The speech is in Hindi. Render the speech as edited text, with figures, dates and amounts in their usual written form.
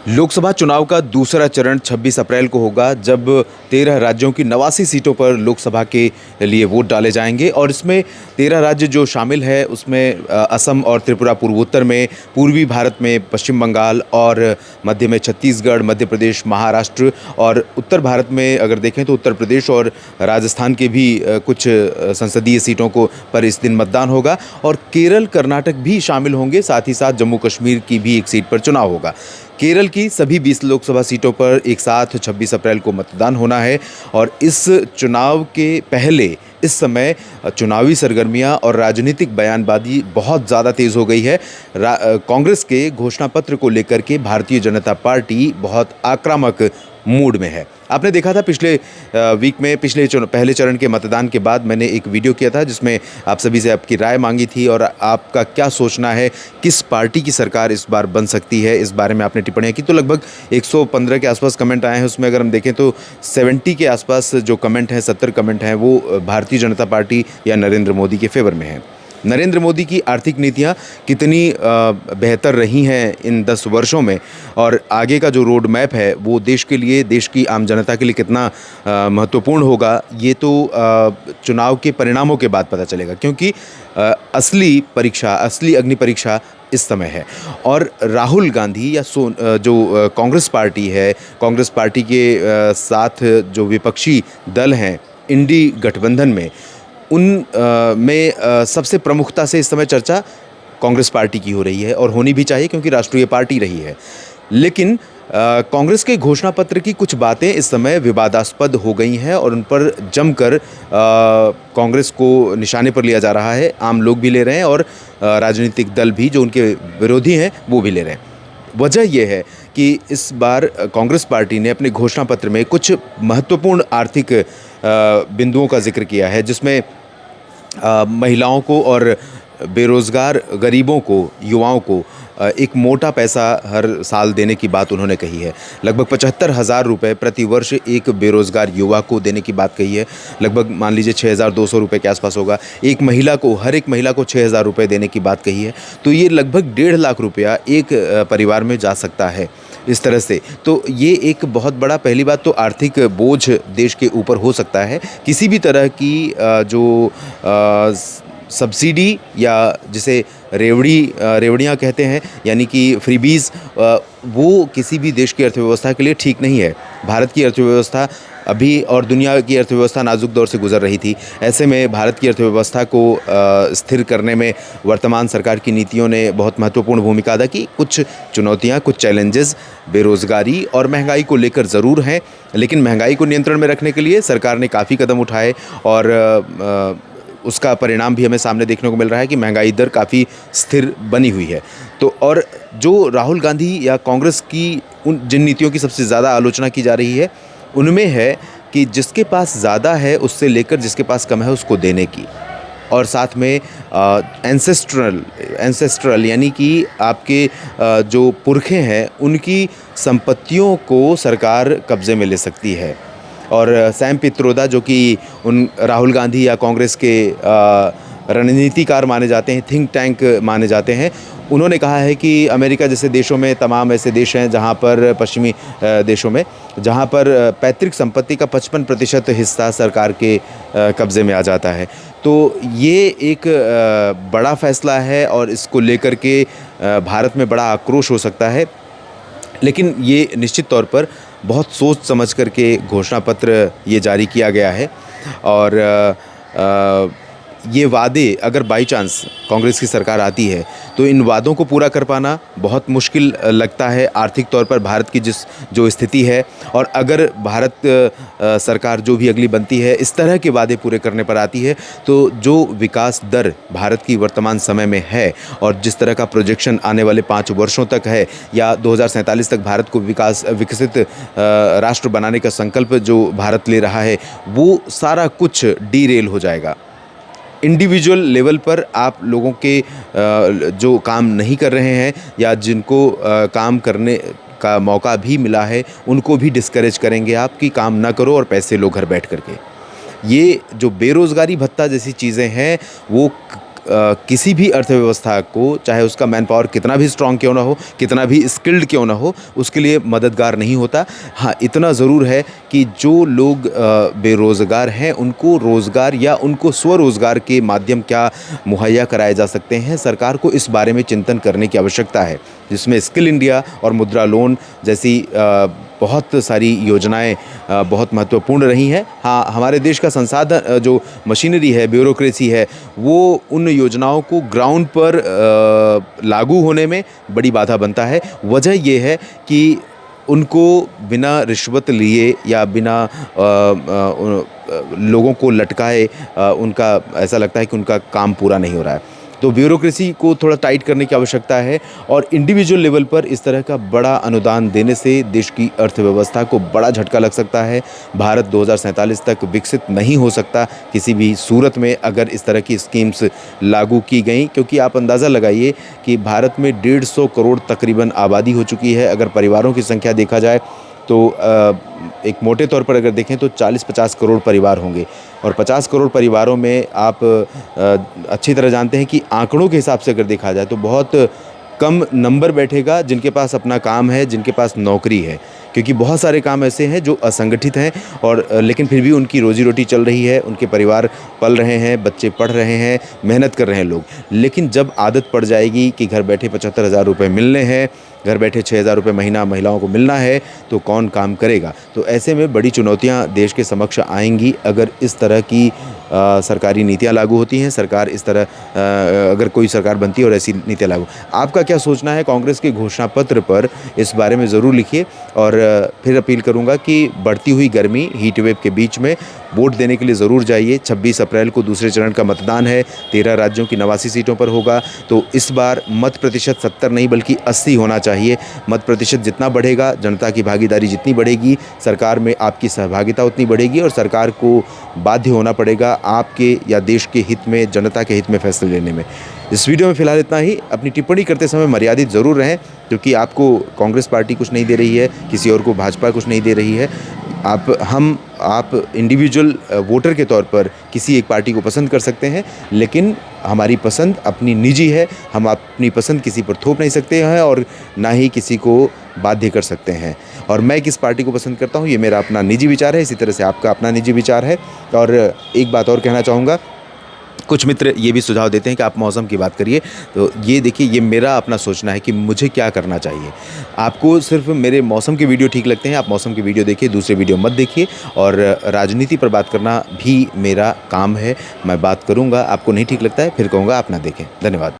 लोकसभा चुनाव का दूसरा चरण 26 अप्रैल को होगा, जब 13 राज्यों की 89 सीटों पर लोकसभा के लिए वोट डाले जाएंगे। और इसमें 13 राज्य जो शामिल है उसमें असम और त्रिपुरा पूर्वोत्तर में, पूर्वी भारत में पश्चिम बंगाल और मध्य में छत्तीसगढ़, मध्य प्रदेश, महाराष्ट्र, और उत्तर भारत में अगर देखें तो उत्तर प्रदेश और राजस्थान के भी कुछ संसदीय सीटों को पर इस दिन मतदान होगा। और केरल, कर्नाटक भी शामिल होंगे, साथ ही साथ जम्मू कश्मीर की भी एक सीट पर चुनाव होगा। केरल की सभी 20 लोकसभा सीटों पर एक साथ 26 अप्रैल को मतदान होना है। और इस चुनाव के पहले इस समय चुनावी सरगर्मियां और राजनीतिक बयानबाजी बहुत ज़्यादा तेज़ हो गई है। कांग्रेस के घोषणा पत्र को लेकर के भारतीय जनता पार्टी बहुत आक्रामक मूड में है। आपने देखा था पिछले वीक में, पहले चरण के मतदान के बाद मैंने एक वीडियो किया था जिसमें आप सभी से आपकी राय मांगी थी और आपका क्या सोचना है, किस पार्टी की सरकार इस बार बन सकती है, इस बारे में आपने टिप्पणियां की। तो लगभग 115 के आसपास कमेंट आए हैं। उसमें अगर हम देखें तो 70 के आसपास जो कमेंट हैं, 70 कमेंट हैं, वो भारतीय जनता पार्टी या नरेंद्र मोदी के फेवर में हैं। नरेंद्र मोदी की आर्थिक नीतियाँ कितनी बेहतर रही हैं इन 10 वर्षों में, और आगे का जो रोड मैप है वो देश के लिए, देश की आम जनता के लिए कितना महत्वपूर्ण होगा, ये तो चुनाव के परिणामों के बाद पता चलेगा। क्योंकि असली परीक्षा, असली अग्नि परीक्षा इस समय है। और राहुल गांधी या जो कांग्रेस पार्टी है, कांग्रेस पार्टी के साथ जो विपक्षी दल हैं इंडी गठबंधन में, उन में सबसे प्रमुखता से इस समय चर्चा कांग्रेस पार्टी की हो रही है, और होनी भी चाहिए क्योंकि राष्ट्रीय पार्टी रही है। लेकिन कांग्रेस के घोषणा पत्र की कुछ बातें इस समय विवादास्पद हो गई हैं और उन पर जमकर कांग्रेस को निशाने पर लिया जा रहा है। आम लोग भी ले रहे हैं और राजनीतिक दल भी जो उनके विरोधी हैं वो भी ले रहे हैं। वजह यह है कि इस बार कांग्रेस पार्टी ने अपने घोषणा पत्र में कुछ महत्वपूर्ण आर्थिक बिंदुओं का जिक्र किया है, जिसमें महिलाओं को और बेरोज़गार गरीबों को, युवाओं को एक मोटा पैसा हर साल देने की बात उन्होंने कही है। लगभग 75,000 रुपये प्रति वर्ष एक बेरोज़गार युवा को देने की बात कही है। लगभग मान लीजिए 6,200 रुपये के आसपास होगा। एक महिला को, हर एक महिला को 6,000 रुपये देने की बात कही है। तो ये लगभग 1.5 लाख रुपया एक परिवार में जा सकता है इस तरह से। तो ये एक बहुत बड़ा, पहली बात तो आर्थिक बोझ देश के ऊपर हो सकता है। किसी भी तरह की जो सब्सिडी या जिसे रेवड़ियाँ कहते हैं, यानी कि फ्रीबीज़, वो किसी भी देश की अर्थव्यवस्था के लिए ठीक नहीं है। भारत की अर्थव्यवस्था अभी और दुनिया की अर्थव्यवस्था नाजुक दौर से गुजर रही थी। ऐसे में भारत की अर्थव्यवस्था को स्थिर करने में वर्तमान सरकार की नीतियों ने बहुत महत्वपूर्ण भूमिका अदा की। कुछ चुनौतियाँ, कुछ चैलेंजेस बेरोज़गारी और महंगाई को लेकर ज़रूर हैं, लेकिन महंगाई को नियंत्रण में रखने के लिए सरकार ने काफ़ी कदम उठाए और उसका परिणाम भी हमें सामने देखने को मिल रहा है कि महंगाई दर काफ़ी स्थिर बनी हुई है। तो और जो राहुल गांधी या कांग्रेस की उन जिन नीतियों की सबसे ज़्यादा आलोचना की जा रही है, उनमें है कि जिसके पास ज़्यादा है उससे लेकर जिसके पास कम है उसको देने की, और साथ में एंसेस्ट्रल यानी कि आपके जो पुरखे हैं उनकी संपत्तियों को सरकार कब्ज़े में ले सकती है। और सैम पित्रोदा, जो कि उन राहुल गांधी या कांग्रेस के रणनीतिकार माने जाते हैं, थिंक टैंक माने जाते हैं, उन्होंने कहा है कि अमेरिका जैसे देशों में, तमाम ऐसे देश हैं जहां पर, पश्चिमी देशों में, जहां पर पैतृक संपत्ति का 55% हिस्सा सरकार के कब्ज़े में आ जाता है। तो ये एक बड़ा फैसला है और इसको लेकर के भारत में बड़ा आक्रोश हो सकता है। लेकिन ये निश्चित तौर पर बहुत सोच समझ कर के घोषणा पत्र ये जारी किया गया है। और ये वादे, अगर बाई चांस कांग्रेस की सरकार आती है तो इन वादों को पूरा कर पाना बहुत मुश्किल लगता है आर्थिक तौर पर भारत की जो स्थिति है। और अगर भारत सरकार जो भी अगली बनती है इस तरह के वादे पूरे करने पर आती है, तो जो विकास दर भारत की वर्तमान समय में है और जिस तरह का प्रोजेक्शन आने वाले 5 वर्षों तक है, या 2047 तक भारत को विकसित राष्ट्र बनाने का संकल्प जो भारत ले रहा है, वो सारा कुछ डीरेल हो जाएगा। इंडिविजुअल लेवल पर आप लोगों के जो काम नहीं कर रहे हैं या जिनको काम करने का मौका भी मिला है, उनको भी डिस्करेज करेंगे आप कि काम ना करो और पैसे लो घर बैठ करके। ये जो बेरोज़गारी भत्ता जैसी चीज़ें हैं वो किसी भी अर्थव्यवस्था को, चाहे उसका मैन पावर कितना भी स्ट्रांग क्यों ना हो, कितना भी स्किल्ड क्यों ना हो, उसके लिए मददगार नहीं होता। हाँ, इतना ज़रूर है कि जो लोग बेरोज़गार हैं उनको रोज़गार या उनको स्वरोज़गार के माध्यम क्या मुहैया कराए जा सकते हैं, सरकार को इस बारे में चिंतन करने की आवश्यकता है, जिसमें स्किल इंडिया और मुद्रा लोन जैसी बहुत सारी योजनाएं बहुत महत्वपूर्ण रही हैं। हाँ, हमारे देश का संसाधन जो मशीनरी है, ब्यूरोक्रेसी है, वो उन योजनाओं को ग्राउंड पर लागू होने में बड़ी बाधा बनता है। वजह ये है कि उनको बिना रिश्वत लिए या बिना लोगों को लटकाए उनका ऐसा लगता है कि उनका काम पूरा नहीं हो रहा है। तो ब्यूरोक्रेसी को थोड़ा टाइट करने की आवश्यकता है और इंडिविजुअल लेवल पर इस तरह का बड़ा अनुदान देने से देश की अर्थव्यवस्था को बड़ा झटका लग सकता है। भारत 2047 तक विकसित नहीं हो सकता किसी भी सूरत में अगर इस तरह की स्कीम्स लागू की गई, क्योंकि आप अंदाज़ा लगाइए कि भारत में 150 करोड़ तकरीबन आबादी हो चुकी है। अगर परिवारों की संख्या देखा जाए तो एक मोटे तौर पर अगर देखें तो 40-50 करोड़ परिवार होंगे और 50 करोड़ परिवारों में आप अच्छी तरह जानते हैं कि आंकड़ों के हिसाब से अगर देखा जाए तो बहुत कम नंबर बैठेगा जिनके पास अपना काम है, जिनके पास नौकरी है, क्योंकि बहुत सारे काम ऐसे हैं जो असंगठित हैं और लेकिन फिर भी उनकी रोजी रोटी चल रही है, उनके परिवार पल रहे हैं, बच्चे पढ़ रहे हैं, मेहनत कर रहे हैं लोग। लेकिन जब आदत पड़ जाएगी कि घर बैठे 75,000 रुपये मिलने हैं, घर बैठे 6,000 रुपये महीना महिलाओं को मिलना है, तो कौन काम करेगा? तो ऐसे में बड़ी चुनौतियां देश के समक्ष आएंगी अगर इस तरह की सरकारी नीतियां लागू होती हैं। सरकार इस तरह अगर कोई सरकार बनती है और ऐसी नीतियां लागू, आपका क्या सोचना है कांग्रेस के घोषणा पत्र पर, इस बारे में ज़रूर लिखिए। और फिर अपील करूंगा कि बढ़ती हुई गर्मी, हीट वेव के बीच में वोट देने के लिए ज़रूर जाइए। 26 अप्रैल को दूसरे चरण का मतदान है, 13 राज्यों की 89 सीटों पर होगा। तो इस बार मत प्रतिशत 70 नहीं बल्कि 80 होना चाहिए। मत प्रतिशत जितना बढ़ेगा, जनता की भागीदारी जितनी बढ़ेगी, सरकार में आपकी सहभागिता उतनी बढ़ेगी और सरकार को बाध्य होना पड़ेगा आपके या देश के हित में, जनता के हित में फैसले लेने में। इस वीडियो में फ़िलहाल इतना ही। अपनी टिप्पणी करते समय मर्यादित ज़रूर रहें, क्योंकि आपको कांग्रेस पार्टी कुछ नहीं दे रही है, किसी और को भाजपा कुछ नहीं दे रही है। आप इंडिविजुअल वोटर के तौर पर किसी एक पार्टी को पसंद कर सकते हैं, लेकिन हमारी पसंद अपनी निजी है। हम अपनी पसंद किसी पर थोप नहीं सकते हैं और ना ही किसी को बाध्य कर सकते हैं। और मैं किस पार्टी को पसंद करता हूँ ये मेरा अपना निजी विचार है, इसी तरह से आपका अपना निजी विचार है। और एक बात और कहना चाहूँगा, कुछ मित्र ये भी सुझाव देते हैं कि आप मौसम की बात करिए, तो ये देखिए, ये मेरा अपना सोचना है कि मुझे क्या करना चाहिए। आपको सिर्फ मेरे मौसम के वीडियो ठीक लगते हैं, आप मौसम के वीडियो देखिए, दूसरे वीडियो मत देखिए। और राजनीति पर बात करना भी मेरा काम है, मैं बात करूंगा। आपको नहीं ठीक लगता है फिर कहूँगा आप ना देखें। धन्यवाद।